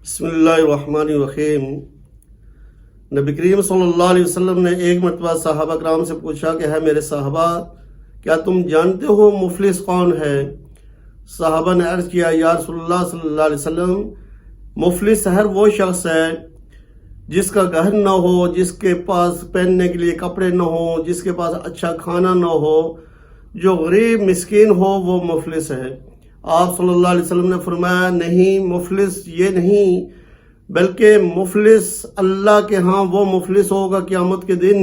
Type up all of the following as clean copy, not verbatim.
بسم اللہ الرحمن الرحیم۔ نبی کریم صلی اللہ علیہ وسلم نے ایک مرتبہ صحابہ کرام سے پوچھا کہ ہے میرے صحابہ، کیا تم جانتے ہو مفلس کون ہے؟ صحابہ نے عرض کیا یا رسول اللہ صلی اللہ علیہ وسلم، مفلس ہر وہ شخص ہے جس کا گھر نہ ہو، جس کے پاس پہننے کے لیے کپڑے نہ ہو، جس کے پاس اچھا کھانا نہ ہو، جو غریب مسکین ہو، وہ مفلس ہے۔ آپ صلی اللہ علیہ وسلم نے فرمایا نہیں، مفلس یہ نہیں، بلکہ مفلس اللہ کے ہاں وہ مفلس ہوگا قیامت کے دن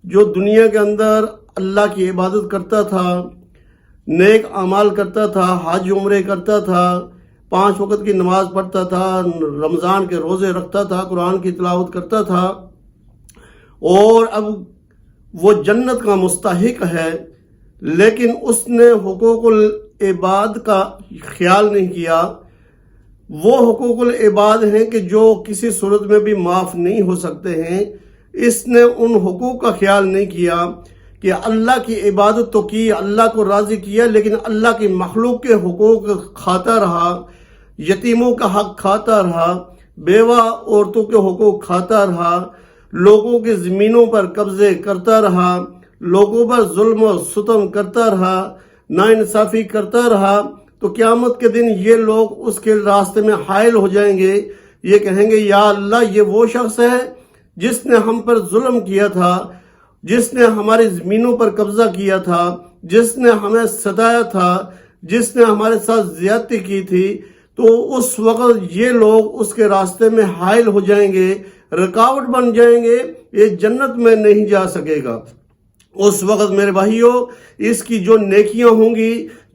جو دنیا کے اندر اللہ کی عبادت کرتا تھا، نیک اعمال کرتا تھا، حج عمرے کرتا تھا، 5 وقت کی نماز پڑھتا تھا، رمضان کے روزے رکھتا تھا، قرآن کی تلاوت کرتا تھا، اور اب وہ جنت کا مستحق ہے، لیکن اس نے حقوق العباد کا خیال نہیں کیا۔ وہ حقوق العباد ہیں کہ جو کسی صورت میں بھی معاف نہیں ہو سکتے ہیں۔ اس نے ان حقوق کا خیال نہیں کیا کہ اللہ کی عبادت تو کی، اللہ کو راضی کیا، لیکن اللہ کی مخلوق کے حقوق کھاتا رہا، یتیموں کا حق کھاتا رہا، بیوہ عورتوں کے حقوق کھاتا رہا، لوگوں کی زمینوں پر قبضے کرتا رہا، لوگوں پر ظلم و ستم کرتا رہا، ناانصافی کرتا رہا، تو قیامت کے دن یہ لوگ اس کے راستے میں حائل ہو جائیں گے۔ یہ کہیں گے یا اللہ، یہ وہ شخص ہے جس نے ہم پر ظلم کیا تھا، جس نے ہماری زمینوں پر قبضہ کیا تھا، جس نے ہمیں ستایا تھا، جس نے ہمارے ساتھ زیادتی کی تھی۔ تو اس وقت یہ لوگ اس کے راستے میں حائل ہو جائیں گے، رکاوٹ بن جائیں گے، یہ جنت میں نہیں جا سکے گا۔ اس وقت میرے بھائیوں، اس کی جو نیکیاں ہوں گی،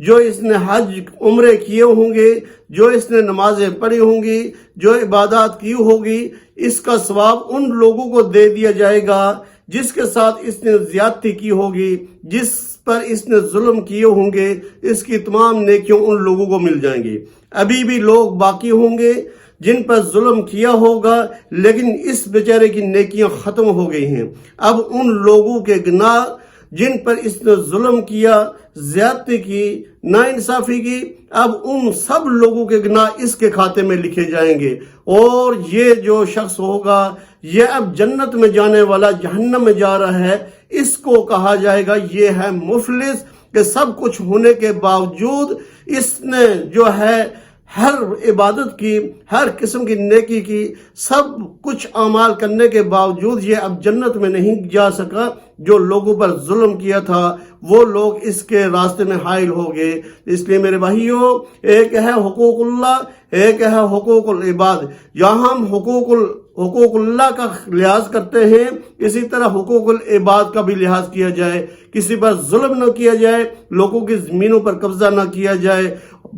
جو اس نے حج عمرے کیے ہوں گے، جو اس نے نمازیں پڑھی ہوں گی، جو عبادات کی ہوگی، اس کا ثواب ان لوگوں کو دے دیا جائے گا جس کے ساتھ اس نے زیادتی کی ہوگی، جس پر اس نے ظلم کیے ہوں گے۔ اس کی تمام نیکیوں ان لوگوں کو مل جائیں گی۔ ابھی بھی لوگ باقی ہوں گے جن پر ظلم کیا ہوگا، لیکن اس بیچارے کی نیکیاں ختم ہو گئی ہیں۔ اب ان لوگوں کے گناہ جن پر اس نے ظلم کیا، زیادتی کی، ناانصافی کی، اب ان سب لوگوں کے گناہ اس کے کھاتے میں لکھے جائیں گے، اور یہ جو شخص ہوگا یہ اب جنت میں جانے والا جہنم میں جا رہا ہے۔ اس کو کہا جائے گا یہ ہے مفلس، کہ سب کچھ ہونے کے باوجود اس نے جو ہے ہر عبادت کی، ہر قسم کی نیکی کی، سب کچھ اعمال کرنے کے باوجود یہ اب جنت میں نہیں جا سکا۔ جو لوگوں پر ظلم کیا تھا وہ لوگ اس کے راستے میں حائل ہو گئے۔ اس لیے میرے بھائیوں، ایک ہے حقوق اللہ، ایک ہے حقوق العباد۔ جہاں ہم حقوق اللہ کا لحاظ کرتے ہیں، اسی طرح حقوق العباد کا بھی لحاظ کیا جائے۔ کسی پر ظلم نہ کیا جائے، لوگوں کی زمینوں پر قبضہ نہ کیا جائے،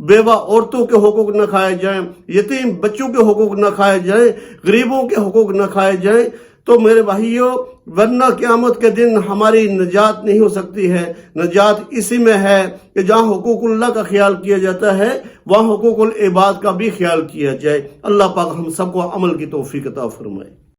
بیوہ عورتوں کے حقوق نہ کھائے جائیں، یتیم بچوں کے حقوق نہ کھائے جائیں، غریبوں کے حقوق نہ کھائے جائیں۔ تو میرے بھائیوں، ورنہ قیامت کے دن ہماری نجات نہیں ہو سکتی ہے۔ نجات اسی میں ہے کہ جہاں حقوق اللہ کا خیال کیا جاتا ہے، وہاں حقوق العباد کا بھی خیال کیا جائے۔ اللہ پاک ہم سب کو عمل کی توفیق عطا فرمائے۔